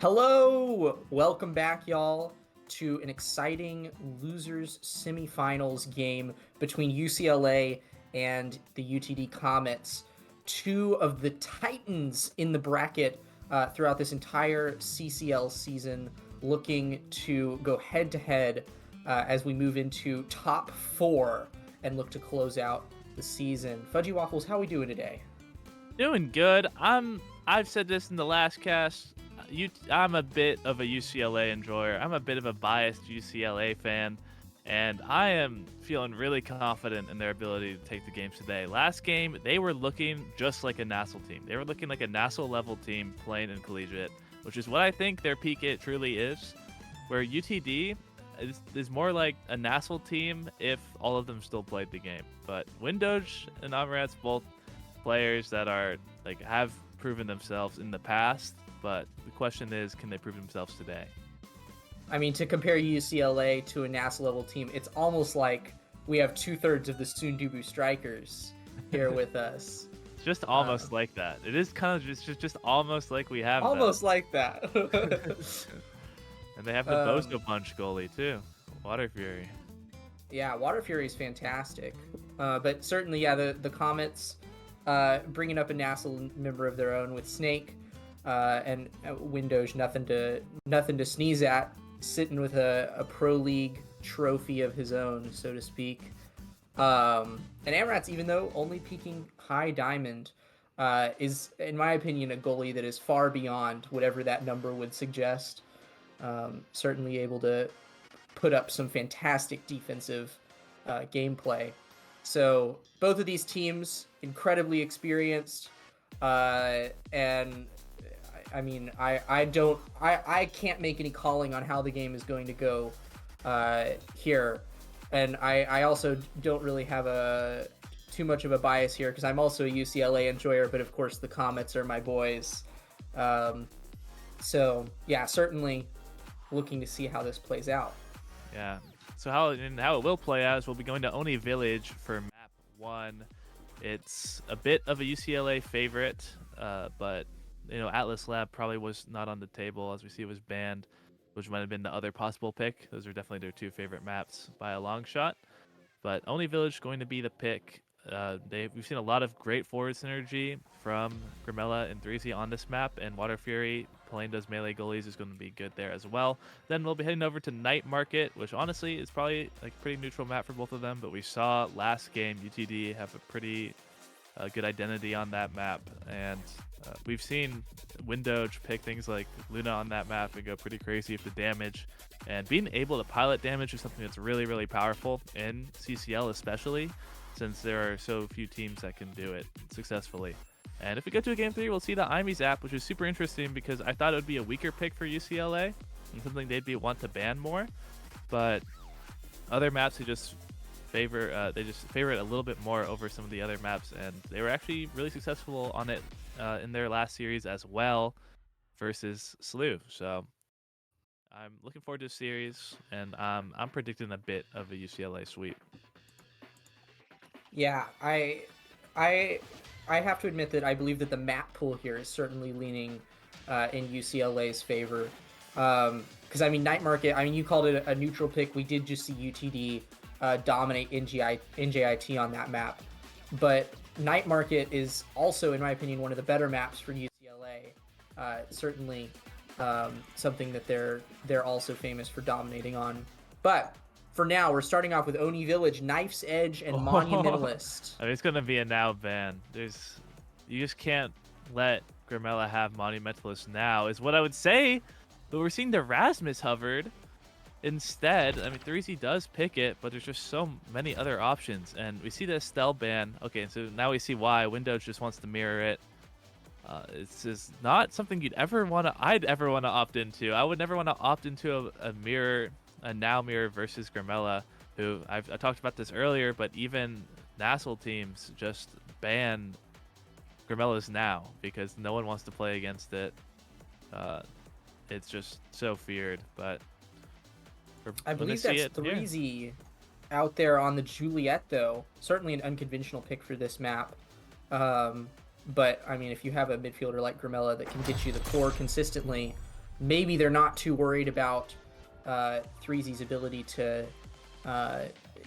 Hello! Welcome back, y'all, to an exciting losers semifinals game between UCLA and the UTD Comets. Two of the titans in the bracket throughout this entire CCL season looking to go head-to-head as we move into top four and look to close out the season. Fudgy Waffles, how are we doing today? Doing good. I've said this in the last cast. I'm a bit of a UCLA enjoyer. I'm a bit of a biased UCLA fan, and I am feeling really confident in their ability to take the games today. Last game, they were looking just like a Nassau team. They were looking like a Nassau level team playing in collegiate, which is what I think their peak it truly is. Where UTD is more like a Nassau team if all of them still played the game. But Windows and Amrats both players that are have proven themselves in the past, but the question is, can they prove themselves today? I mean, to compare UCLA to a NASA level team, it's almost like we have 2/3 of the Sundubu Strikers here with us. It's just Uh, almost like that. It is kind of just almost like we have them. Almost like that. And they have the um, Bozo Punch goalie too, Water Fury. yeah, Water Fury is fantastic. But certainly, yeah, the Comets bringing up a NASA member of their own with Snake and Windows, nothing to sneeze at, sitting with a Pro League trophy of his own, so to speak. And Amrat's, even though only peaking high diamond, is, in my opinion, a goalie that is far beyond whatever that number would suggest. Certainly able to put up some fantastic defensive gameplay. So both of these teams incredibly experienced, and I mean, I can't make any calling on how the game is going to go here, and I also don't really have too much of a bias here because I'm also a UCLA enjoyer, but of course the Comets are my boys. So yeah, certainly looking to see how this plays out. Yeah. So how it will play out is we'll be going to Oni Village for map 1. It's a bit of a UCLA favorite, but Atlas Lab probably was not on the table as we see it was banned, which might have been the other possible pick. Those are definitely their two favorite maps by a long shot. But Oni Village going to be the pick. We've seen a lot of great forward synergy from Grimella and 3Z on this map, and Water Fury playing those melee goalies is going to be good there as well. Then we'll be heading over to Night Market, which honestly is probably like a pretty neutral map for both of them, but we saw last game UTD have a pretty good identity on that map, and we've seen Windoge pick things like Luna on that map and go pretty crazy with the damage. And being able to pilot damage is something that's really, really powerful in CCL, especially since there are so few teams that can do it successfully. And if we get to a game 3, we'll see the IMES app, which is super interesting because I thought it would be a weaker pick for UCLA and something they'd want to ban more. But other maps they just favor it a little bit more over some of the other maps, and they were actually really successful on it in their last series as well versus SLU. So I'm looking forward to the series, and I'm predicting a bit of a UCLA sweep. Yeah, I I have to admit that I believe that the map pool here is certainly leaning in UCLA's favor. Because I mean, Night Market, I mean, you called it a neutral pick. We did just see UTD dominate NJIT on that map, but Night Market is also, in my opinion, one of the better maps for UCLA. Certainly something that they're also famous for dominating on. But for now, we're starting off with Oni Village, Knife's Edge, and Monumentalist. I mean, it's gonna be a now ban. You just can't let Grimella have Monumentalist now, is what I would say. But we're seeing the Rasmus hovered instead. I mean, 3Z does pick it, but there's just so many other options, and we see the Estelle ban. Okay, so now we see why Windows just wants to mirror it. It's just not something I'd ever want to opt into. I would never want to opt into a now mirror versus Grimella, who I talked about this earlier, but even Nassau teams just ban Grimella's now because no one wants to play against it. It's just so feared, but I we're gonna believe see that's it here. 3Z out there on the Juliet, though. Certainly an unconventional pick for this map. But, I mean, if you have a midfielder like Grimella that can get you the core consistently, maybe they're not too worried about 3Z's ability to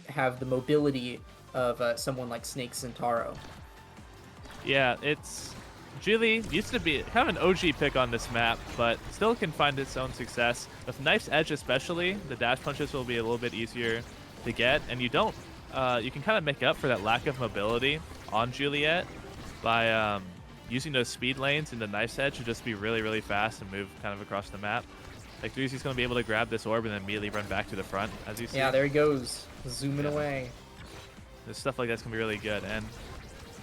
have the mobility of someone like Snake Centauro. Yeah, Julie used to be kind of an OG pick on this map, but still can find its own success. With Knife's Edge especially, the dash punches will be a little bit easier to get, and you can kind of make up for that lack of mobility on Juliet by using those speed lanes in the Knife's Edge to just be really, really fast and move kind of across the map. Like 3Z's going to be able to grab this orb and then immediately run back to the front, as you see. Yeah, there he goes, zooming away. This stuff like that's going to be really good,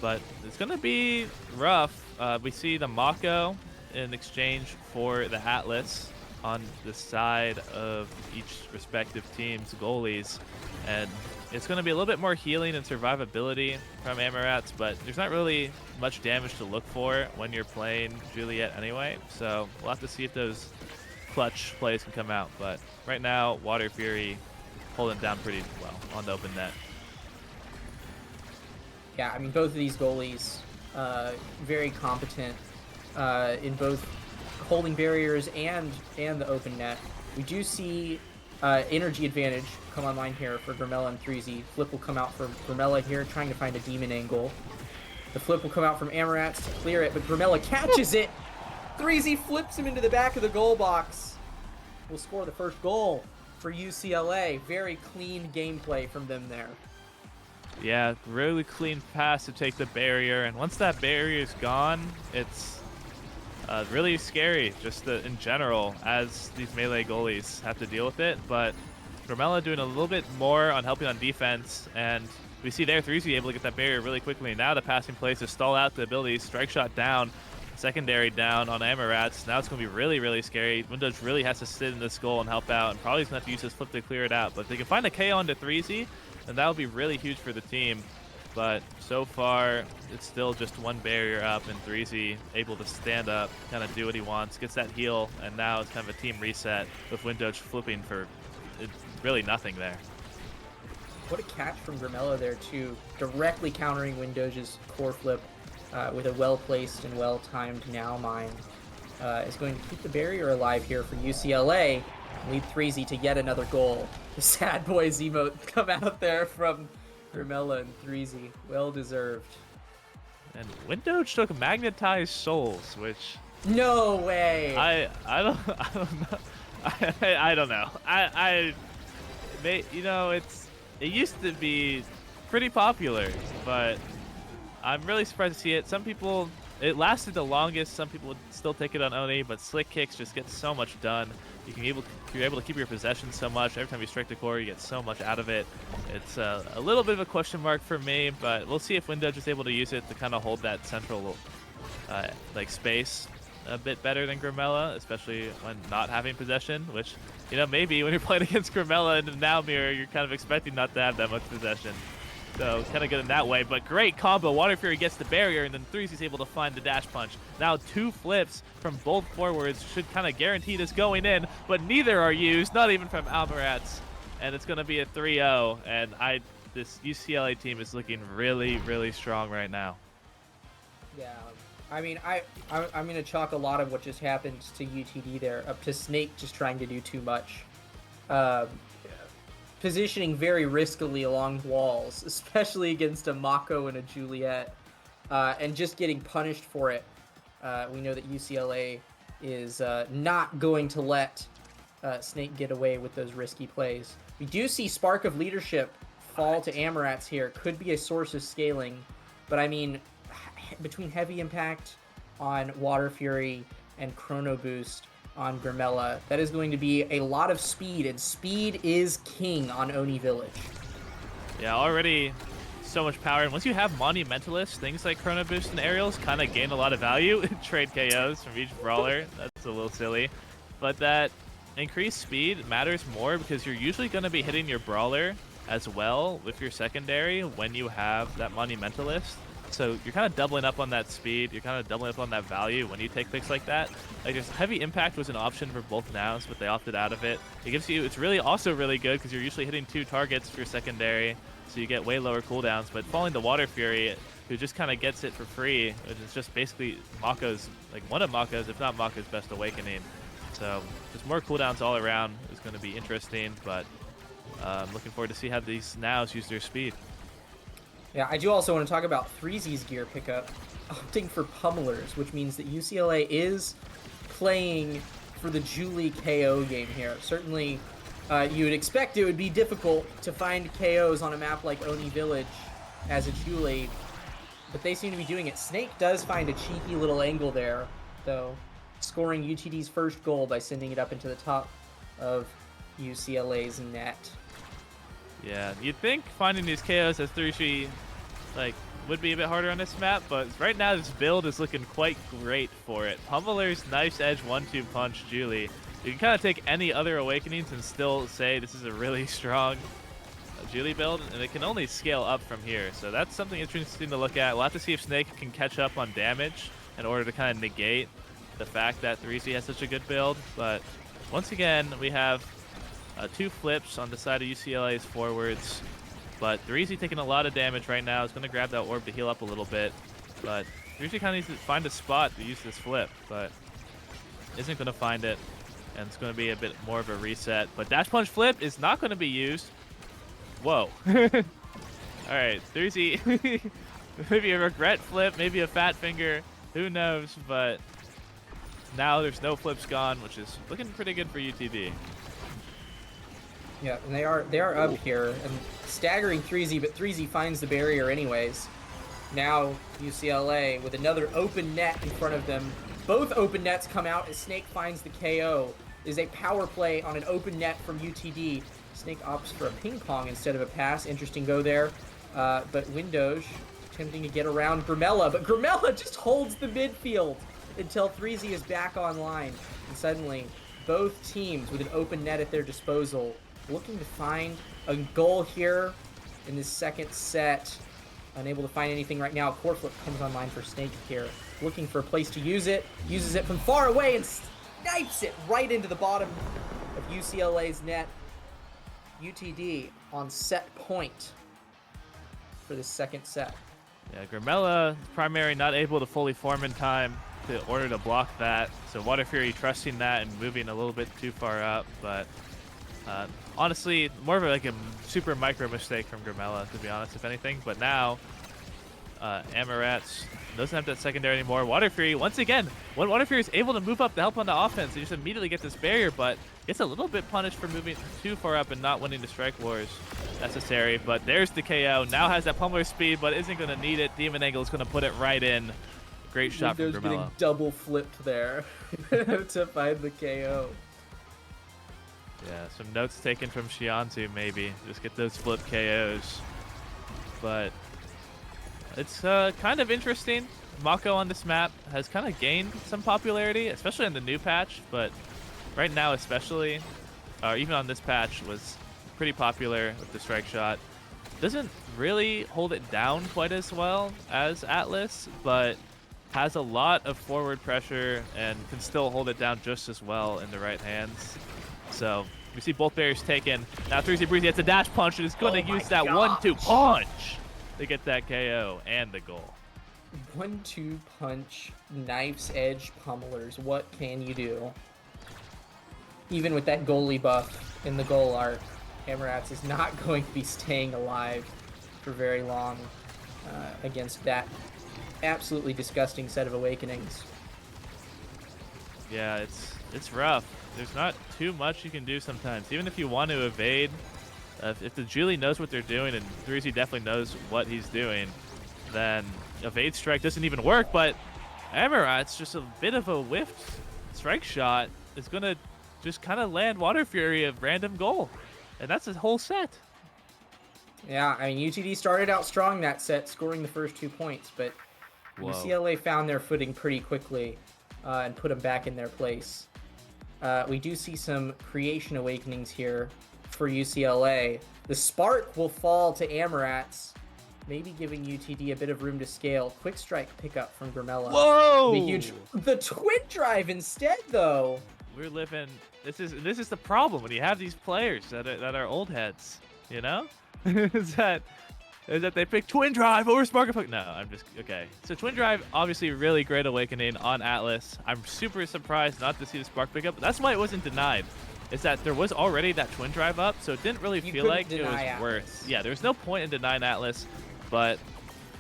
but it's going to be rough. We see the Mako in exchange for the Atlas on the side of each respective team's goalies, and it's going to be a little bit more healing and survivability from Amarats, but there's not really much damage to look for when you're playing Juliet anyway, so we'll have to see if those clutch plays can come out. But right now, Water Fury holding down pretty well on the open net. Yeah, I mean, both of these goalies, very competent in both holding barriers and the open net. We do see energy advantage come online here for Grimella and 3Z. Flip will come out for Grimella here, trying to find a demon angle. The flip will come out from Amarats to clear it, but Grimella catches it! 3Z flips him into the back of the goal box. Will score the first goal for UCLA. Very clean gameplay from them there. Yeah, really clean pass to take the barrier, and once that barrier is gone, it's really scary just in general as these melee goalies have to deal with it. But Grimella doing a little bit more on helping on defense, and we see there 3Z able to get that barrier really quickly. Now the passing plays to stall out the abilities, strike shot down, secondary down on Amarats. Now it's going to be really, really scary. Windows really has to sit in this goal and help out, and probably is going to have to use his flip to clear it out. But if they can find a KO onto 3Z, and that would be really huge for the team. But so far, it's still just one barrier up, and 3Z able to stand up, kind of do what he wants, gets that heal, and now it's kind of a team reset with Windows flipping for really nothing there. What a catch from Grimella there, too. Directly countering Window's core flip with a well-placed and well-timed now mine. Is going to keep the barrier alive here for UCLA. Lead 3Z to yet another goal. The sad boys emote come out there from Grimella and 3Z. Well deserved. And Windows took Magnetized Souls, which no way. I don't know. I don't know. It used to be pretty popular, but I'm really surprised to see it. Some people, it lasted the longest. Some people would still take it on Oni, but Slick Kicks just get so much done. You're able to keep your possession so much. Every time you strike the core, you get so much out of it. It's a little bit of a question mark for me, but we'll see if Windows is able to use it to kind of hold that central space a bit better than Grimella, especially when not having possession, which, maybe when you're playing against Grimella in the now mirror, you're kind of expecting not to have that much possession. So kind of good in that way, but great combo. Water Fury gets the barrier, and then 3Z is able to find the dash punch. Now 2 flips from both forwards should kind of guarantee this going in, but neither are used, not even from Amarats. And it's going to be a 3-0, and this UCLA team is looking really, really strong right now. Yeah, I mean, I'm going to chalk a lot of what just happened to UTD there up to Snake just trying to do too much. Positioning very riskily along walls, especially against a Mako and a Juliet, and just getting punished for it. We know that UCLA is not going to let Snake get away with those risky plays. We do see Spark of Leadership fall to Amarats here. Could be a source of scaling, but I mean, between Heavy Impact on Water Fury and Chrono Boost on Grimella, that is going to be a lot of speed, and speed is king on Oni Village. Yeah, already so much power, and once you have Monumentalists, things like Chrono Boost and Aerials kind of gain a lot of value. Trade KOs from each brawler. That's a little silly, but that increased speed matters more because you're usually going to be hitting your brawler as well with your secondary when you have that Monumentalist. So you're kind of doubling up on that speed. You're kind of doubling up on that value when you take picks like that. Like, there's Heavy Impact was an option for both nouns, but they opted out of it. It's really also really good because you're usually hitting 2 targets for your secondary, so you get way lower cooldowns. But falling to Water Fury, who just kind of gets it for free, which is just basically Mako's, like one of Mako's, if not Mako's best awakening. So just more cooldowns all around is going to be interesting, but I'm looking forward to see how these nows use their speed. Yeah, I do also want to talk about 3Z's gear pickup, opting for pummelers, which means that UCLA is playing for the Julie KO game here. Certainly, you would expect it would be difficult to find KOs on a map like Oni Village as a Julie, but they seem to be doing it. Snake does find a cheeky little angle there, though, scoring UTD's first goal by sending it up into the top of UCLA's net. Yeah, you'd think finding these KOs as 3G like would be a bit harder on this map, but right now this build is looking quite great for it. Pummeler's Knife's Edge 1-2 punch Julie. You can kind of take any other Awakenings and still say this is a really strong Julie build, and it can only scale up from here. So that's something interesting to look at. We'll have to see if Snake can catch up on damage in order to kind of negate the fact that 3Z has such a good build. But once again, we have 2 flips on the side of UCLA's forwards. But 3Z taking a lot of damage right now. Is going to grab that orb to heal up a little bit. But 3Z kind of needs to find a spot to use this flip, but isn't going to find it. And it's going to be a bit more of a reset. But Dash Punch Flip is not going to be used. Whoa. Alright, 3Z. Maybe a regret flip, maybe a fat finger. Who knows, but now there's no flips gone, which is looking pretty good for UTD. Yeah, and they are up here and staggering 3Z, but 3Z finds the barrier anyways. Now UCLA with another open net in front of them. Both open nets come out as Snake finds the KO. It is a power play on an open net from UTD. Snake opts for a ping pong instead of a pass. Interesting go there. But Windows attempting to get around Grimella, but Grimella just holds the midfield until 3Z is back online. And suddenly, both teams with an open net at their disposal, looking to find a goal here in this second set. Unable to find anything right now. Core flip comes online for Snake here. Looking for a place to use it. Uses it from far away and snipes it right into the bottom of UCLA's net. UTD on set point for the second set. Yeah, Grimella, primary, not able to fully form in time in order to block that. So Water Fury trusting that and moving a little bit too far up, but honestly, more of a super micro mistake from Grimella, to be honest, if anything. But now, Amarats doesn't have that secondary anymore. Water Fury, once again, when Water Fury is able to move up to help on the offense, he just immediately gets this barrier, but gets a little bit punished for moving too far up and not winning the strike wars necessary. But there's the KO. Now has that pummeler speed, but isn't going to need it. Demon Angle is going to put it right in. Great shot from Grimella. Getting double flipped there to find the KO. Yeah, some notes taken from Shiantu maybe. Just get those flip KOs. But it's kind of interesting. Mako on this map has kind of gained some popularity, especially in the new patch, but right now especially, even on this patch, was pretty popular with the strike shot. Doesn't really hold it down quite as well as Atlas, but has a lot of forward pressure and can still hold it down just as well in the right hands. So we see both barriers taken. Now 3Z Breezy gets a dash punch and is going to use that 1-2 punch to get that KO and the goal. 1-2 punch, knife's edge pummelers. What can you do? Even with that goalie buff in the goal arc, Amarats is not going to be staying alive for very long against that absolutely disgusting set of awakenings. Yeah, it's rough. There's not too much you can do sometimes. Even if you want to evade, if the Julie knows what they're doing, and 3Z definitely knows what he's doing, then evade strike doesn't even work. But Amarat's just a bit of a whiffed strike shot is going to just kind of land Water Fury a random goal. And that's a whole set. Yeah, I mean, UTD started out strong that set, scoring the first 2 points, but UCLA found their footing pretty quickly and put them back in their place. We do see some creation awakenings here for UCLA. The spark will fall to Amarats, maybe giving UTD a bit of room to scale. Quick strike pickup from Grimella. Whoa! Huge. The twin drive instead, though. We're living. This is the problem when you have these players that are old heads. You know, is that is that they picked Twin Drive over Spark. No, I'm just okay. So Twin Drive, obviously, really great awakening on Atlas. I'm super surprised not to see the Spark pickup. That's why it wasn't denied. Is that there was already that Twin Drive up, so it didn't really feel like it was worth. Yeah, there was no point in denying Atlas, but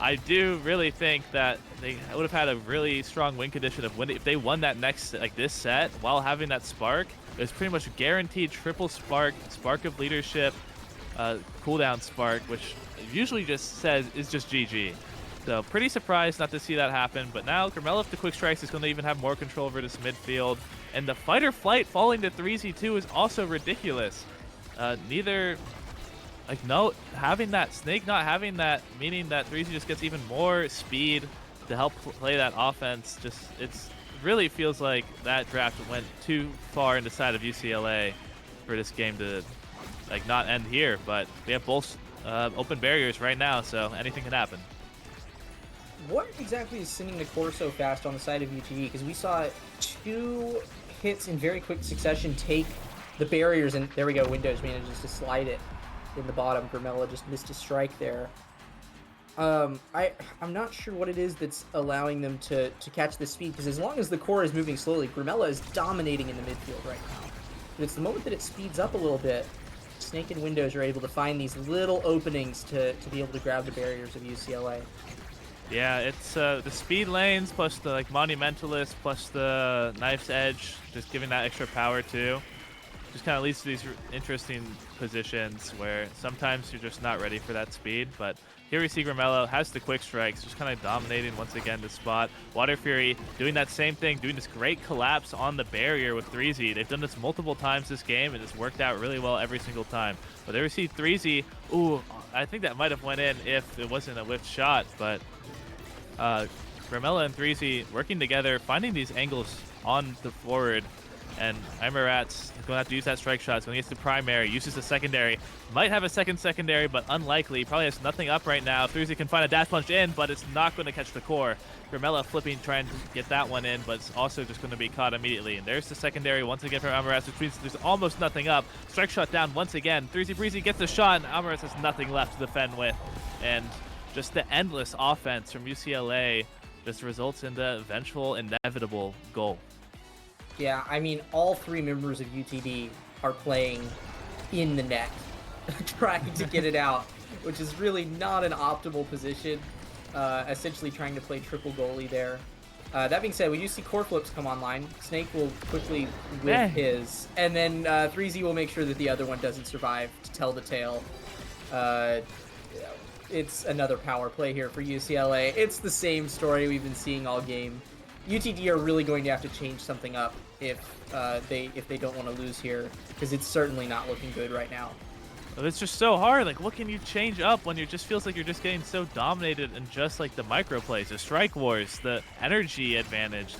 I do really think that they would have had a really strong win condition of if they won that next this set while having that Spark. It was pretty much guaranteed triple Spark, Spark of Leadership, cooldown Spark, which usually just says is just GG. So pretty surprised not to see that happen, but now Grimella with the quick strikes is going to even have more control over this midfield, and the fight or flight falling to 3z2 is also ridiculous. Having that Snake not having that, meaning that 3z just gets even more speed to help play that offense. It's really feels like that draft went too far in the side of UCLA for this game to not end here, but we have both open barriers right now, so anything can happen. What exactly is sending the core so fast on the side of UTD? Because we saw 2 hits in very quick succession take the barriers, and there we go, Windows manages to slide it in the bottom. Grimella just missed a strike there. I'm not sure what it is that's allowing them to catch the speed, because as long as the core is moving slowly, Grimella is dominating in the midfield right now. But it's the moment that it speeds up a little bit, Snake and Windows are able to find these little openings to be able to grab the barriers of UCLA. Yeah, it's the speed lanes plus the Monumentalist plus the Knife's Edge, just giving that extra power too. Just kind of leads to these interesting positions where sometimes you're just not ready for that speed, but here we see Grimella has the quick strikes, just kind of dominating once again the spot. Water Fury doing that same thing, doing this great collapse on the barrier with 3Z. They've done this multiple times this game, and it's worked out really well every single time. But there we see 3Z. Ooh, I think that might have went in if it wasn't a whiffed shot, but Grimella and 3Z working together, finding these angles on the forward. And Amarat's going to have to use that strike shot. It's going to get the primary, uses the secondary. Might have a second secondary, but unlikely. Probably has nothing up right now. 3Z can find a dash punch in, but it's not going to catch the core. Grimella flipping, trying to get that one in, but it's also just going to be caught immediately. And there's the secondary once again from Amarat, which means there's almost nothing up. Strike shot down once again. 3Z Breezy gets the shot, and Amarat has nothing left to defend with. And just the endless offense from UCLA just results in the eventual, inevitable goal. Yeah, I mean, all 3 members of UTD are playing in the net, trying to get it out, which is really not an optimal position, essentially trying to play triple goalie there. That being said, we do see core flips come online. Snake will quickly whip his, and then 3Z will make sure that the other one doesn't survive to tell the tale. It's another power play here for UCLA. It's the same story we've been seeing all game. UTD are really going to have to change something up if they don't want to lose here, because it's certainly not looking good right now. It's just so hard. What can you change up when it just feels like you're just getting so dominated in just the micro plays, the strike wars, the energy advantage,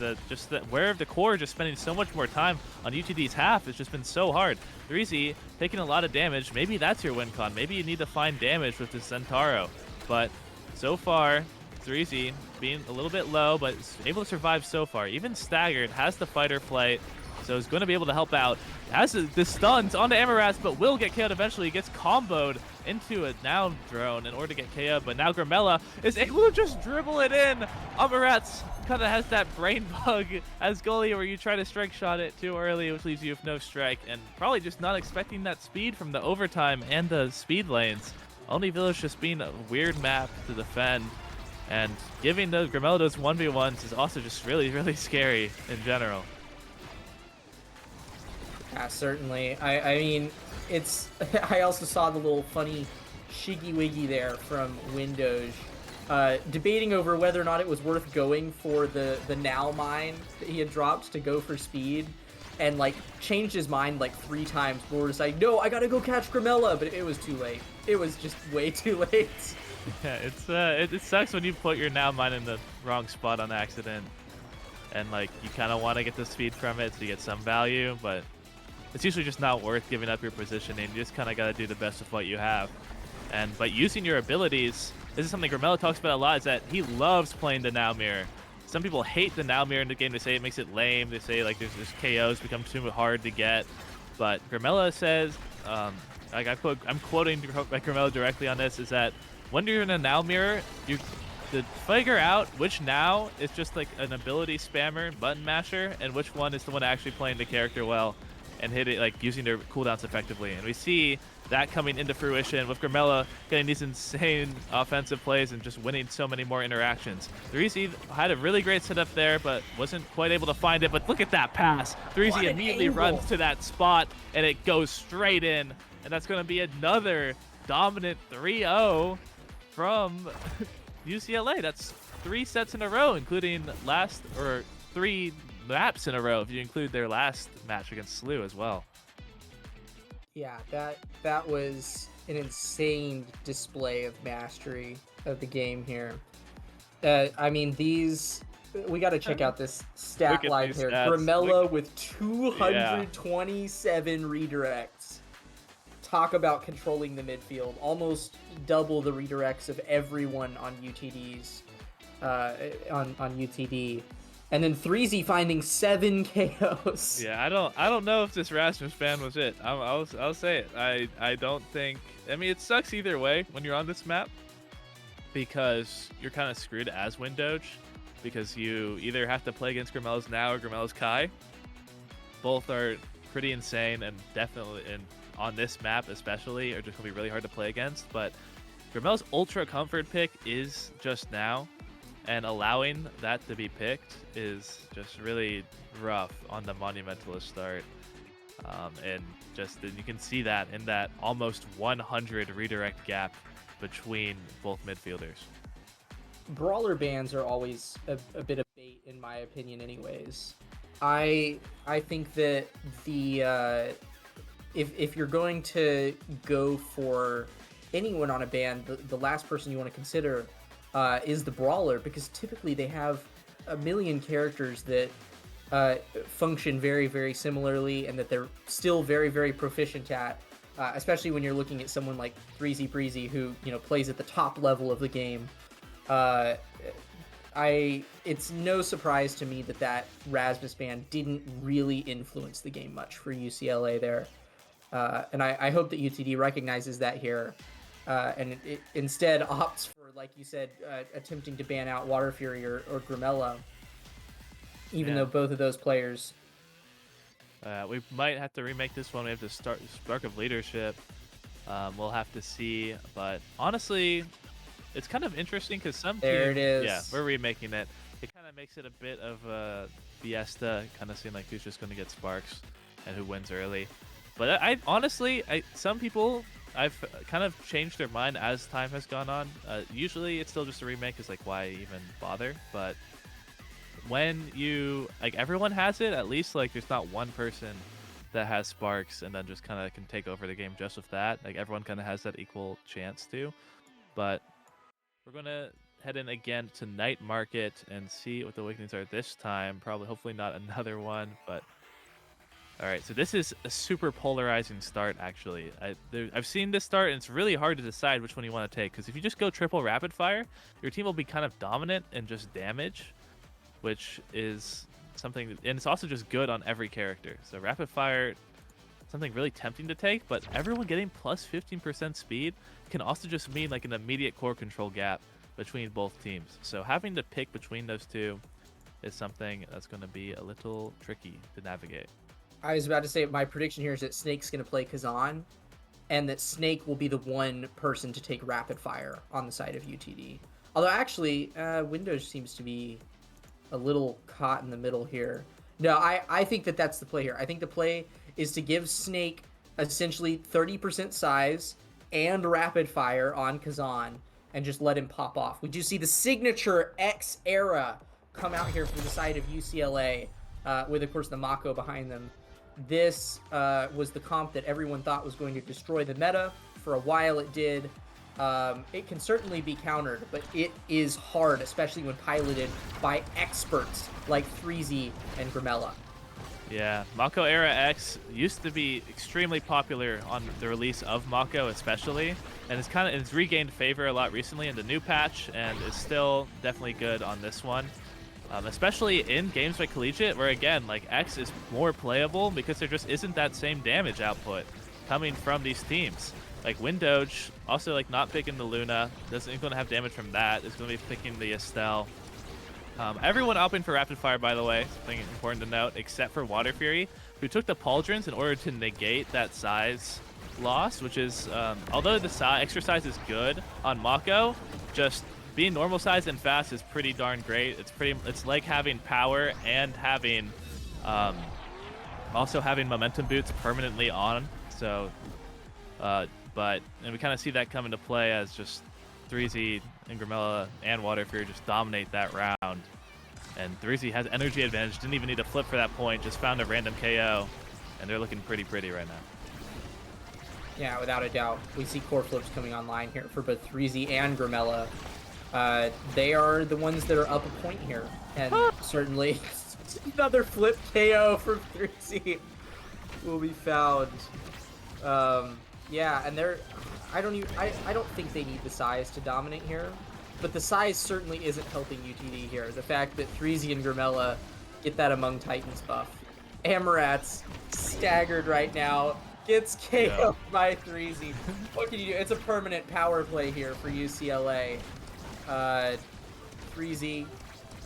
where the core just spending so much more time on UTD's half. It's just been so hard. 3Z taking a lot of damage. Maybe that's your win con. Maybe you need to find damage with the Centauro. But so far, 3Z being a little bit low, but is able to survive so far. Even staggered, has the fight or flight, so he's going to be able to help out. Has the stuns onto Amaras, but will get KO'd eventually. He gets comboed into a now drone in order to get KO'd, but now Grimella is able to just dribble it in. Amarat's kind of has that brain bug as goalie where you try to strike shot it too early, which leaves you with no strike, and probably just not expecting that speed from the overtime and the speed lanes. Only Village just being a weird map to defend, and giving the Grimella those 1v1s is also just really, really scary in general. Yeah, certainly. I mean, it's. I also saw the little funny shiggy wiggy there from Windows, debating over whether or not it was worth going for the now mine that he had dropped to go for speed, and changed his mind 3 times before deciding, no, I gotta go catch Grimella, but it was too late. It was just way too late. Yeah, it sucks when you put your now mine in the wrong spot on accident, and you kind of want to get the speed from it so you get some value, but it's usually just not worth giving up your positioning. You just kind of got to do the best with what you have. But using your abilities, this is something Grimella talks about a lot, is that he loves playing the now mirror. Some people hate the now mirror in the game. They say it makes it lame. They say there's KOs become too hard to get. But Grimella says, I'm quoting Grimella directly on this, is that when you're in a now mirror, you to figure out which now is just like an ability spammer, button masher, and which one is the one actually playing the character well and hit it like using their cooldowns effectively. And we see that coming into fruition with Grimella getting these insane offensive plays and just winning so many more interactions. 3Z had a really great setup there, but wasn't quite able to find it. But look at that pass. 3Z immediately runs to that spot, and it goes straight in. And that's going to be another dominant 3-0 from UCLA. That's 3 sets in a row, including last, or 3 maps in a row if you include their last match against Slew as well. Yeah, that was an insane display of mastery of the game here. I mean, we got to check out this stat line here. Grimella with 227 redirects. Talk about controlling the midfield. Almost double the redirects of everyone on UTD's on UTD. And then 3Z finding 7 KOs. Yeah, I don't know if this Rasmus ban was it. I'll say it. I don't think. I mean, it sucks either way when you're on this map because you're kind of screwed as Windoge because you either have to play against Grimella's Now or Grimella's Kai. Both are pretty insane and definitely on this map especially are just gonna be really hard to play against. But Grimella's ultra comfort pick is just Now. And allowing that to be picked is just really rough on the Monumentalist start. And just you can see that in that almost 100 redirect gap between both midfielders. Brawler bans are always a bit of bait in my opinion anyways. I think that the if you're going to go for anyone on a ban, the last person you want to consider is the Brawler, because typically they have a million characters that function very, very similarly and that they're still very, very proficient at, especially when you're looking at someone like 3Z Breezy who, plays at the top level of the game. It's no surprise to me that Rasmus ban didn't really influence the game much for UCLA there. And I hope that UTD recognizes that here. And it instead opts for, like you said, attempting to ban out Water Fury or Grimella, even though both of those players... we might have to remake this one. We have to start Spark of Leadership. We'll have to see. But honestly, it's kind of interesting because some There teams, it is. Yeah, we're remaking it. It kind of makes it a bit of a fiesta, kind of seeing like who's just going to get Sparks and who wins early. But honestly, some people... I've kind of changed their mind as time has gone on. Usually it's still just a remake, is like, why even bother? But when everyone has it, at least like there's not one person that has Sparks and then just kind of can take over the game just with that. Like everyone kind of has that equal chance to. But we're going to head in again to Night Market and see what the awakenings are this time. Probably, hopefully not another one, but... All right, so this is a super polarizing start, actually. I've seen this start, and it's really hard to decide which one you want to take, because if you just go triple rapid fire, your team will be kind of dominant and just damage, which is something, and it's also just good on every character. So rapid fire, something really tempting to take, but everyone getting plus 15% speed can also just mean like an immediate core control gap between both teams. So having to pick between those two is something that's going to be a little tricky to navigate. I was about to say my prediction here is that Snake's going to play Kazan, and that Snake will be the one person to take rapid fire on the side of UTD. Although actually, Windows seems to be a little caught in the middle here. No, I think that's the play here. I think the play is to give Snake essentially 30% size and rapid fire on Kazan and just let him pop off. We do see the signature X era come out here from the side of UCLA with, of course, the Mako behind them. This was the comp that everyone thought was going to destroy the meta. For a while it did. It can certainly be countered, but it is hard, especially when piloted by experts like 3Z and Grimella. Yeah, Mako Era X used to be extremely popular on the release of Mako especially, and it's regained favor a lot recently in the new patch, and is still definitely good on this one. Especially in games like Collegiate, where again, like X is more playable because there just isn't that same damage output coming from these teams. like Windoge also like not picking the Luna. Doesn't going to have damage from that. It's going to be picking the Estelle. Everyone opting for Rapid Fire, by the way, something important to note, except for Water Fury, who took the Pauldrons in order to negate that size loss, which is, although the extra size is good on Mako, just being normal size and fast is pretty darn great. It's like having power and having, also having momentum boots permanently on. So, and we kind of see that come into play as just 3Z and Grimella and Water Fury just dominate that round. And 3Z has energy advantage, didn't even need to flip for that point, just found a random KO, and they're looking pretty right now. Yeah, without a doubt. We see core flips coming online here for both 3Z and Grimella. They are the ones that are up a point here. And certainly another flip KO from 3Z will be found. Yeah, and I don't think they need the size to dominate here, but the size certainly isn't helping UTD here. The fact that 3Z and Grimella get that Among Titans buff. Amarat's staggered right now, gets KO'd by 3Z. What can you do? It's a permanent power play here for UCLA. 3Z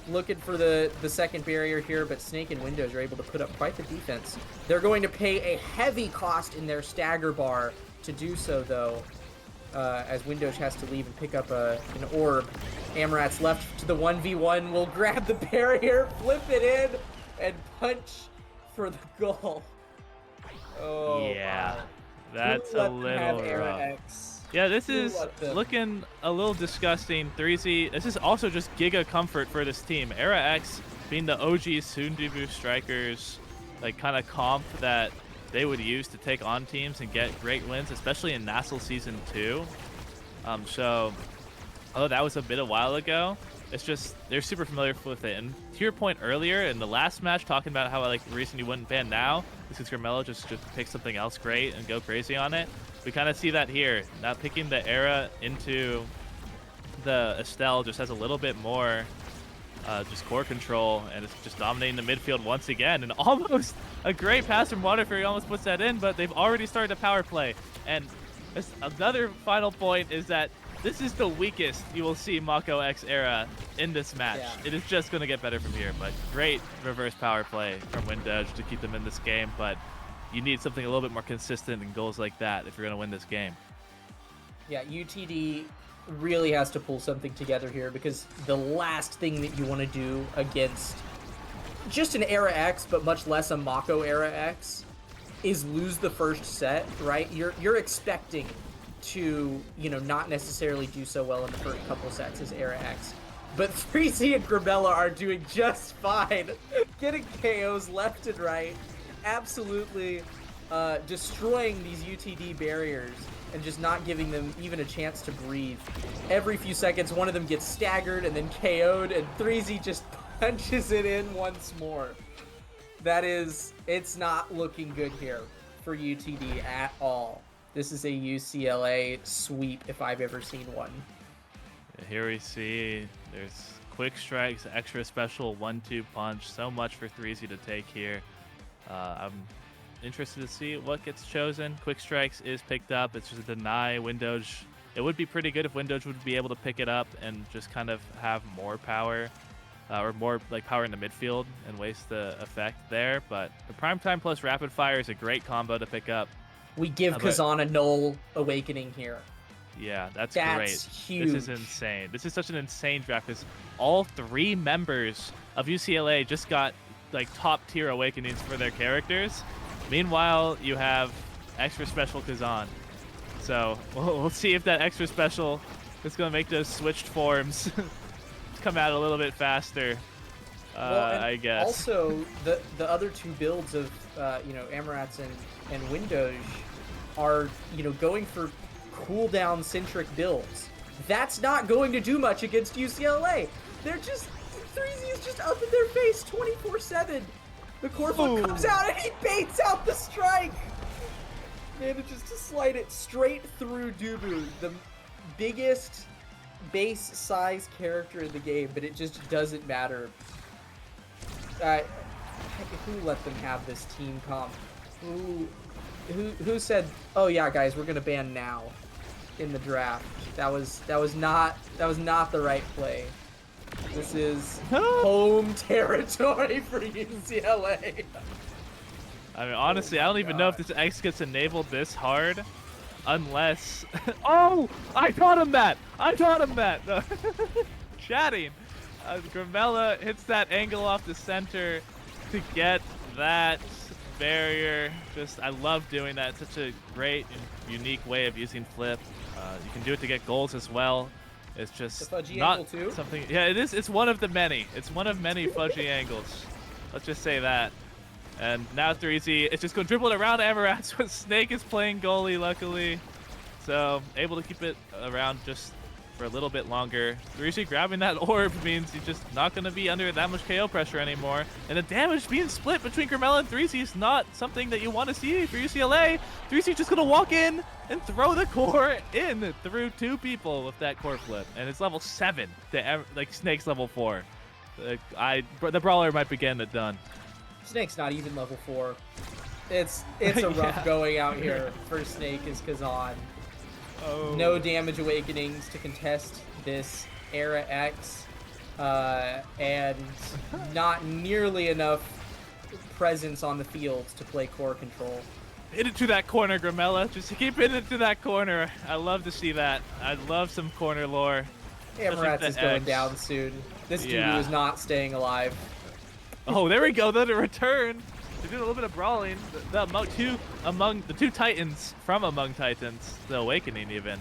looking for the second barrier here, but Snake and Windows are able to put up quite the defense. They're going to pay a heavy cost in their stagger bar to do so, though, as Windows has to leave and pick up an orb. Amarat's left to the 1v1, will grab the barrier, flip it in, and punch for the goal. Oh, yeah, wow. that's a little rough. Yeah, this is looking a little disgusting. 3Z, this is also just giga comfort for this team. Era X being the OG soon-to-be strikers, like kind of comp that they would use to take on teams and get great wins, especially in Nassel Season 2. So, although that was a bit a while ago, it's just they're super familiar with it. And to your point earlier in the last match, talking about how like the reason you wouldn't ban now is because Grimella just pick something else great and go crazy on it. We kind of see that here. Now picking the Era into the Estelle just has a little bit more just core control, and it's just dominating the midfield once again. And almost a great pass from Water Fury almost puts that in, but they've already started a power play. And another final point is that this is the weakest you will see Mako X Era in this match. Yeah. It is just going to get better from here, but great reverse power play from Windoge to keep them in this game, but you need something a little bit more consistent in goals like that if you're going to win this game. Yeah, UTD really has to pull something together here, because the last thing that you want to do against just an Era X, but much less a Mako Era X, is lose the first set, right? You're expecting to, not necessarily do so well in the first couple sets as Era X. But 3Z and Grimella are doing just fine, getting KOs left and right, absolutely destroying these UTD barriers and just not giving them even a chance to breathe. Every few seconds, one of them gets staggered and then KO'd, and 3Z just punches it in once more. It's not looking good here for UTD at all. This is a UCLA sweep if I've ever seen one. Here we see there's quick strikes, extra special, 1-2 punch. So much for 3Z to take here. I'm interested to see what gets chosen. Quick strikes is picked up. It's just a deny. Windoge. It would be pretty good if Windoge would be able to pick it up and just kind of have more power, or more like power in the midfield and waste the effect there. But the Primetime plus Rapid Fire is a great combo to pick up. We give Kazan a null awakening here. Yeah, that's great. Huge. This is insane. This is such an insane draft because all three members of UCLA just got like top tier awakenings for their characters. Meanwhile, you have extra special Kazan. So we'll see if that extra special is going to make those switched forms come out a little bit faster. I guess. Also, the other two builds of Amarat's and Windoge are going for cooldown centric builds. That's not going to do much against UCLA. They're just 3Z is just up in their face 24/7. The core flip comes out and he baits out the strike. Manages to slide it straight through Dubu, the biggest base size character in the game, but it just doesn't matter. Who let them have this team comp? who said, "Oh yeah, guys, we're gonna ban now," in the draft? That was not the right play. This is home territory for UCLA. I mean, honestly, Oh I my don't even know if God. this X gets enabled this hard, unless. Oh, I taught him that. I taught him that. No. Chatting. Gramella hits that angle off the center to get that barrier. Just, I love doing that. It's such a great and unique way of using flip. You can do it to get goals as well. It's just The fudgy not angle too? something. Yeah, it is. It's one of the many. It's one of many fudgy angles. Let's just say that. And now 3Z, it's just going to dribble it around Amarats, but Snake is playing goalie, luckily. So, able to keep it around just for a little bit longer. 3Z grabbing that orb means he's just not going to be under that much KO pressure anymore. And the damage being split between Gramella and 3Z is not something that you want to see for UCLA. 3Z just going to walk in and throw the core in through two people with that core flip. And it's level 7, like Snake's level 4. The Brawler might be getting it done. Snake's not even level 4. It's a rough Yeah. going out here for Snake as Kazan. Oh. No damage awakenings to contest this Era X, and not nearly enough presence on the field to play core control. Hit it to that corner, Gramella. Just keep hitting it to that corner. I love to see that. I love some corner lore. Amarats is going X. down soon. This dude Yeah. is not staying alive. Oh, there we go. Then a return. They're doing a little bit of brawling. Among the two Titans from Among Titans, the Awakening even,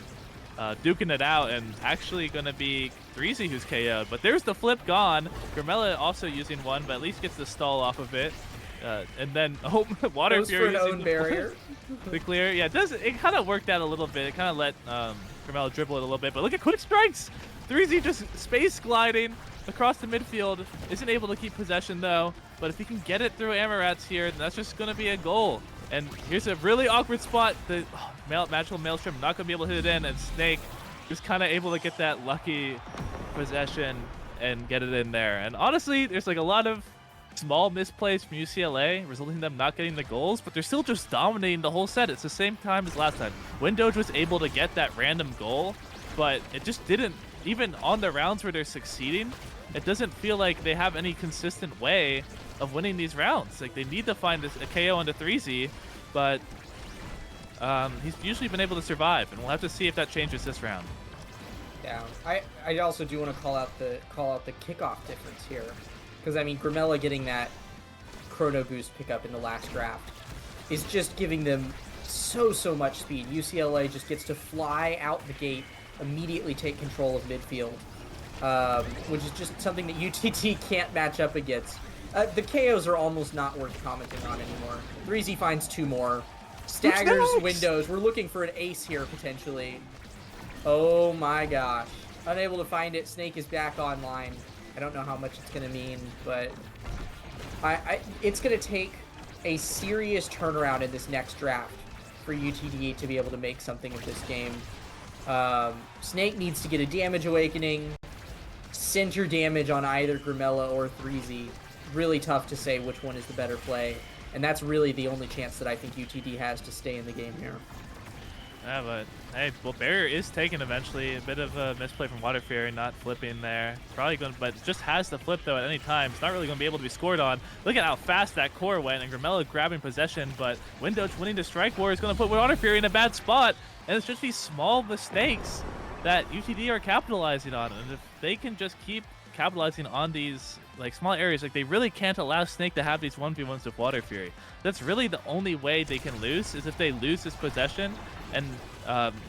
duking it out, and actually going to be 3Z who's KO'd. But there's the flip gone. Gramella also using one, but at least gets the stall off of it. And then Water Goes Fury for an using own barrier. the clear. Yeah, it kind of worked out a little bit. It kind of let Gramella dribble it a little bit. But look at quick strikes. 3Z just space gliding across the midfield. Isn't able to keep possession though. But if he can get it through Amarats here, then that's just going to be a goal. And here's a really awkward spot. The Magical Maelstrom not going to be able to hit it in. And Snake just kind of able to get that lucky possession and get it in there. And honestly, there's like a lot of small misplays from UCLA, resulting in them not getting the goals, but they're still just dominating the whole set. It's the same time as last time. Windoge was able to get that random goal, but it just didn't, even on the rounds where they're succeeding, it doesn't feel like they have any consistent way of winning these rounds. Like, they need to find a KO into 3Z, but he's usually been able to survive, and we'll have to see if that changes this round. Yeah, I also do want to call out the kickoff difference here, because I mean Gramella getting that chrono boost pickup in the last draft is just giving them so much speed. UCLA just gets to fly out the gate, immediately take control of midfield, which is just something that UTT can't match up against. The KOs are almost not worth commenting on anymore. 3Z finds 2 more. Staggers Windows. We're looking for an ace here, potentially. Oh my gosh. Unable to find it. Snake is back online. I don't know how much it's going to mean, but it's going to take a serious turnaround in this next draft for UTD to be able to make something of this game. Snake needs to get a damage awakening, center damage on either Gramella or 3Z. Really tough to say which one is the better play, and that's really the only chance that I think UTD has to stay in the game here. Yeah, but hey, well, barrier is taken eventually. A bit of a misplay from Water Fury, not flipping there. Probably going, but just has to flip though at any time. It's not really going to be able to be scored on. Look at how fast that core went, and Gramella grabbing possession, but Windoge winning the strike war is going to put Water Fury in a bad spot, and it's just these small mistakes that UTD are capitalizing on, and if they can just keep capitalizing on these like small areas, like they really can't allow Snake to have these 1v1s with Water Fury. That's really the only way they can lose, is if they lose this possession and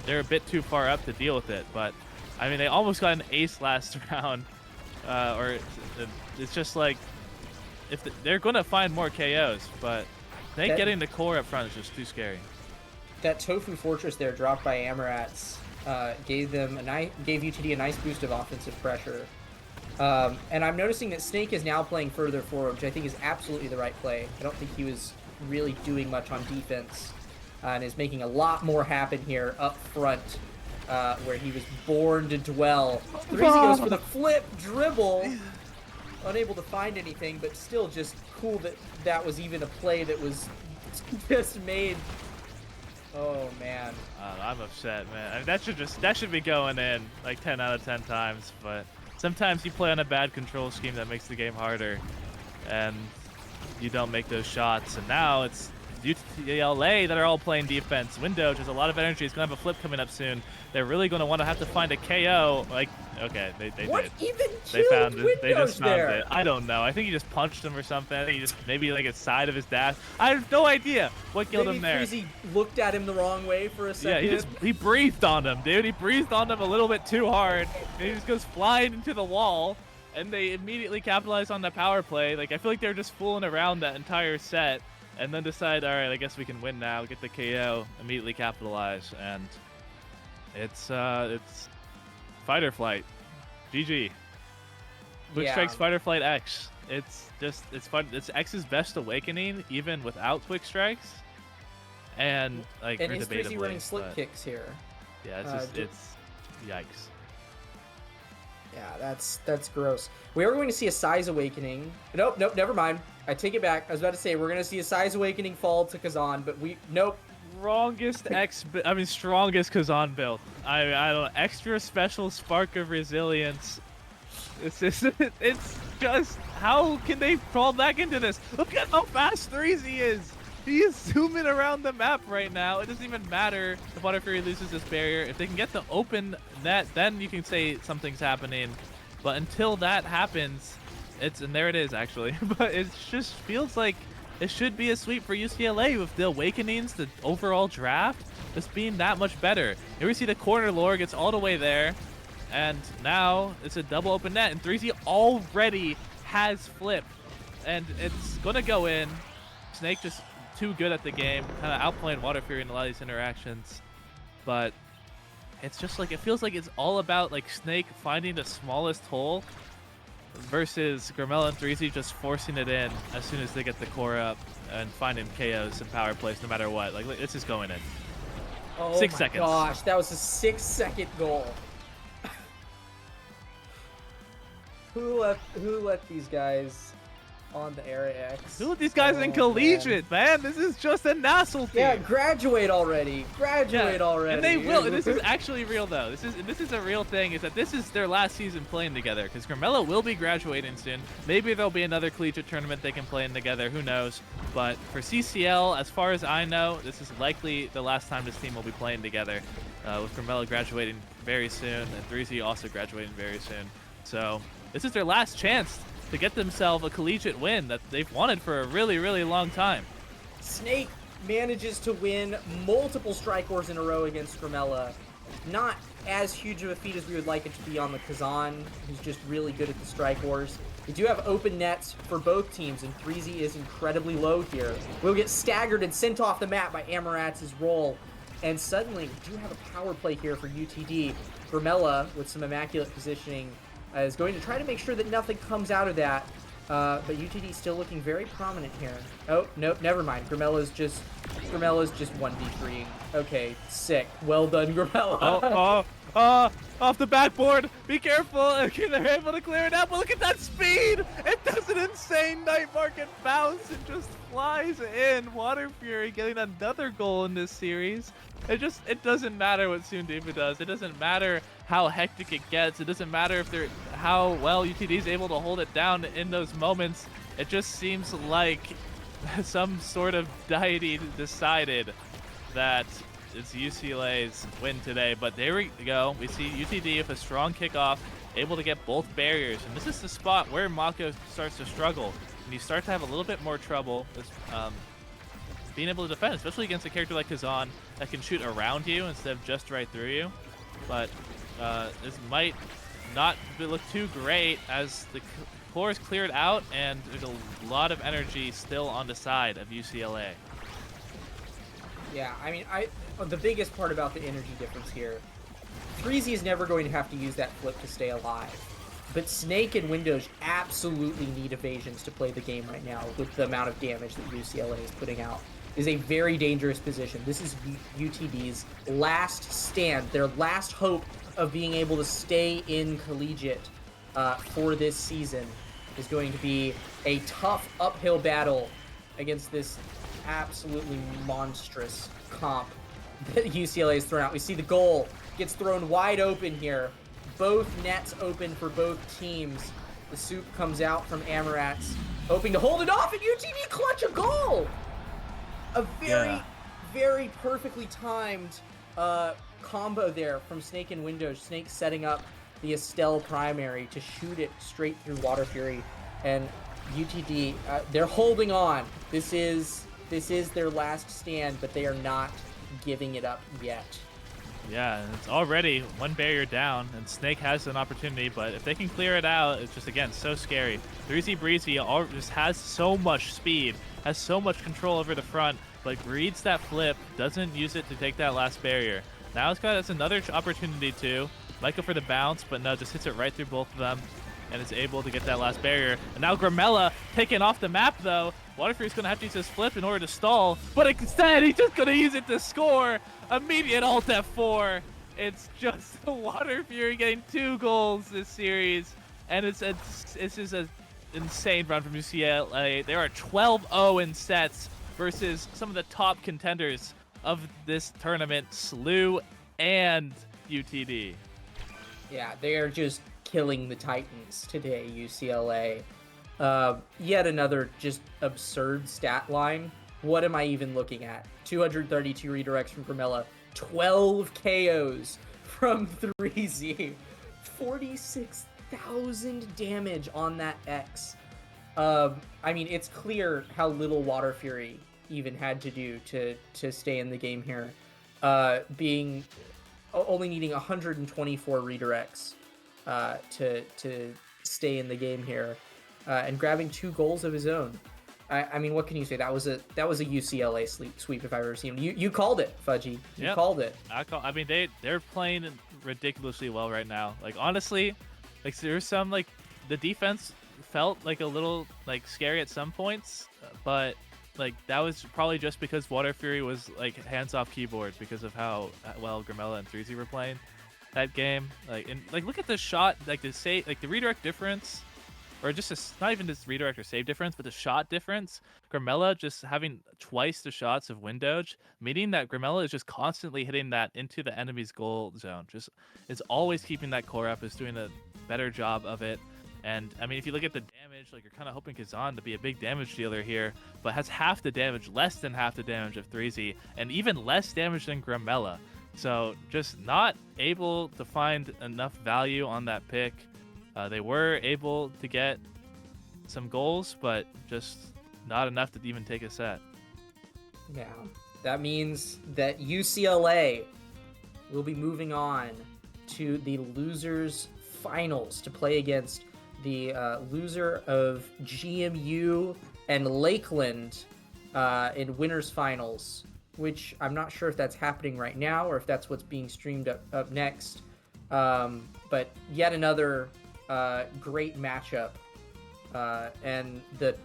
they're a bit too far up to deal with it. But I mean, they almost got an ace last round, or it's just like, if they're going to find more KOs, but Snake getting the core up front is just too scary. That Tofu Fortress there dropped by Amarats gave UTD a nice boost of offensive pressure. And I'm noticing that Snake is now playing further forward, which I think is absolutely the right play. I don't think he was really doing much on defense, and is making a lot more happen here up front, where he was born to dwell. 3Z goes for the flip dribble, unable to find anything, but still just cool that that was even a play that was just made Oh man. I'm upset, man. I mean, that should be going in like 10 out of 10 times. But sometimes you play on a bad control scheme that makes the game harder, and you don't make those shots. And now it's UCLA that are all playing defense. Windows has a lot of energy. He's gonna have a flip coming up soon. They're really gonna want to have to find a KO. Like, okay, they What did. even They killed found it. They Windows just found there? it. I don't know. I think he just punched him or something. I think he just maybe like a side of his dash. I have no idea what killed him there. Maybe Freezy looked at him the wrong way for a second. Yeah, he breathed on him, dude. He breathed on him a little bit too hard, and he just goes flying into the wall. And they immediately capitalize on the power play. Like, I feel like they're just fooling around that entire set, and then decide, all right, I guess we can win now. Get the KO, immediately capitalize, and it's fight or flight. GG. Quick Strike's Fight or Flight X. It's fun. It's X's best awakening, even without Quick Strikes. And like, and is debatably, Freezy running slip kicks here? Yeah, it's just it's yikes. Yeah, that's gross. We are going to see a Size Awakening. Nope, never mind. I take it back. I was about to say we're going to see a Size Awakening fall to Kazan, but nope. Strongest Kazan build. I don't know, extra special spark of resilience. It's just how can they crawl back into this? Look at how fast 3Z is. He is zooming around the map right now. It doesn't even matter if Water Fury loses this barrier. If they can get the open net, then you can say something's happening. But until that happens, and there it is actually. But it just feels like it should be a sweep for UCLA with the Awakenings, the overall draft, just being that much better. Here we see the corner lore gets all the way there, and now it's a double open net, and 3Z already has flip, and it's gonna go in. Snake just too good at the game, kind of outplaying Water Fury in a lot of these interactions, but it's just like, it feels like it's all about like Snake finding the smallest hole versus Gramella and 3Z just forcing it in as soon as they get the core up and finding KOs and power plays no matter what. Like, this is going in. Oh 6 seconds. Gosh, that was a 6-second goal. Who let these guys on the Area X? Who let these guys in collegiate, man? This is just a Nassel team. Yeah, graduate already. Already. And they will. And this is actually real, though. This is a real thing. Is that this is their last season playing together? Because Gramella will be graduating soon. Maybe there'll be another collegiate tournament they can play in together. Who knows? But for CCL, as far as I know, this is likely the last time this team will be playing together. With Gramella graduating very soon and 3Z also graduating very soon. So this is their last chance to get themselves a collegiate win that they've wanted for a really, really long time. Snake manages to win multiple strike wars in a row against Gramella. Not as huge of a feat as we would like it to be on the Kazan, who's just really good at the strike wars. We do have open nets for both teams, and 3Z is incredibly low here. We'll get staggered and sent off the map by Amaratz's roll. And suddenly, we do have a power play here for UTD. Gramella, with some immaculate positioning, is going to try to make sure that nothing comes out of that. But UTD still looking very prominent here. Oh, nope, never mind. Gramella's just 1v3ing. Okay, sick. Well done, Gramella. Off the backboard. Be careful. Okay, they're able to clear it out, but look at that speed. It does an insane night market bounce and just flies in. Water Fury getting another goal in this series. It doesn't matter what Sundiva does. It doesn't matter how hectic it gets. It doesn't matter how well UTD is able to hold it down in those moments. It just seems like some sort of deity decided that it's UCLA's win today. But there we go. We see UTD with a strong kickoff, able to get both barriers. And this is the spot where Mako starts to struggle. And you start to have a little bit more trouble with, being able to defend, especially against a character like Kazan that can shoot around you instead of just right through you. But this might not look too great as the core is cleared out and there's a lot of energy still on the side of UCLA. Yeah, I mean, the biggest part about the energy difference here, 3Z is never going to have to use that flip to stay alive. But Snake and Windows absolutely need evasions to play the game right now with the amount of damage that UCLA is putting out. It is a very dangerous position. This is UTD's last stand, their last hope of being able to stay in collegiate for this season is going to be a tough uphill battle against this absolutely monstrous comp that UCLA is thrown out. We see the goal gets thrown wide open here. Both nets open for both teams. The soup comes out from Amarats, hoping to hold it off, and UTD clutch a goal! A very perfectly timed combo there from Snake and Windows. Snake setting up the Estelle primary to shoot it straight through Water Fury, and UTD, they're holding on. This is their last stand, but they are not giving it up yet. Yeah, and it's already one barrier down, and Snake has an opportunity, but if they can clear it out, it's just, again, so scary. 3Z Breezy just has so much speed, has so much control over the front, but reads that flip, doesn't use it to take that last barrier. Now it's another opportunity too. Might go for the bounce, but no, just hits it right through both of them, and is able to get that last barrier. And now Gramella taken off the map though. Waterfury's gonna have to use his flip in order to stall, but instead he's just gonna use it to score. Immediate alt F4. It's just Water Fury getting 2 goals this series, and it's just an insane run from UCLA. They are 12-0 in sets versus some of the top contenders of this tournament, SLU and UTD. Yeah, they are just killing the Titans today, UCLA. Yet another just absurd stat line. What am I even looking at? 232 redirects from Gramella, 12 KOs from 3Z, 46,000 damage on that X. I mean, it's clear how little Water Fury even had to do to stay in the game here. Being only needing 124 redirects to stay in the game here, and grabbing 2 goals of his own. I mean, what can you say? That was a UCLA sweep if I've ever seen him. You called it, Fudgy. You called it. I mean, they're playing ridiculously well right now. Like, honestly, like, there's some, like, the defense felt like a little, like, scary at some points, but like, that was probably just because Water Fury was, like, hands off keyboard because of how well Gramella and 3Z were playing that game. Like, and like, look at the shot, like the redirect difference, or just not even this redirect or save difference, but the shot difference. Gramella just having twice the shots of Windowge, meaning that Gramella is just constantly hitting that into the enemy's goal zone. Just is always keeping that core up, is doing a better job of it. And I mean, if you look at the damage, like, you're kind of hoping Kazan to be a big damage dealer here, but has half the damage, less than half the damage of 3Z, and even less damage than Gramella. So just not able to find enough value on that pick. They were able to get some goals, but just not enough to even take a set. Yeah, that means that UCLA will be moving on to the losers finals to play against the loser of GMU and Lakeland in winners finals, which I'm not sure if that's happening right now or if that's what's being streamed up next. But yet another great matchup, and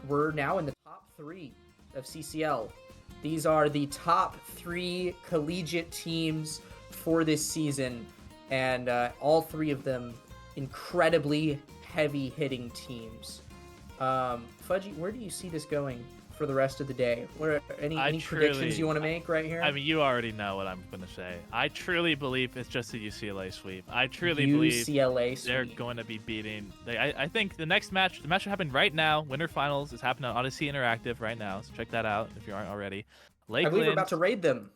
we're now in the top 3 of CCL. These are the top 3 collegiate teams for this season, and all 3 of them incredibly heavy-hitting teams. Fudgy, where do you see this going for the rest of the day? Any predictions you want to make right here? I mean, you already know what I'm going to say. I truly believe it's just a UCLA sweep. I truly believe they're going to be beating. I think the match will happen right now. Winter Finals is happening on Odyssey Interactive right now, so check that out if you aren't already. Lakeland, I believe we're about to raid them.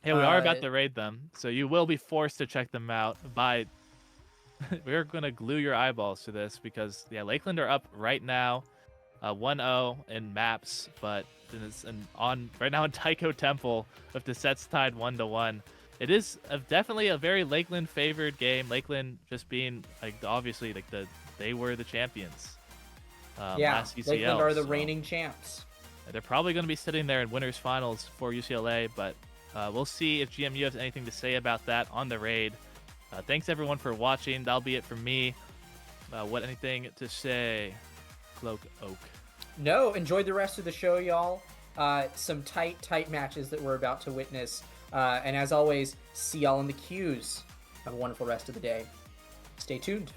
Yeah, we are about to raid them, so you will be forced to check them out by... We're going to glue your eyeballs to this because, yeah, Lakeland are up right now, 1-0 in maps, but it's right now in Taiko Temple with the sets tied 1-1. It is definitely a very Lakeland favored game. Lakeland just being, like, obviously, like, they were the champions. Last UCL, Lakeland are the reigning champs. They're probably going to be sitting there in winners finals for UCLA, but we'll see if GMU has anything to say about that on the raid. Thanks everyone for watching. That'll be it from me. Anything to say, Cloak Oak? No, enjoyed the rest of the show, y'all. Some tight matches that we're about to witness. And as always, see y'all in the queues. Have a wonderful rest of the day. Stay tuned.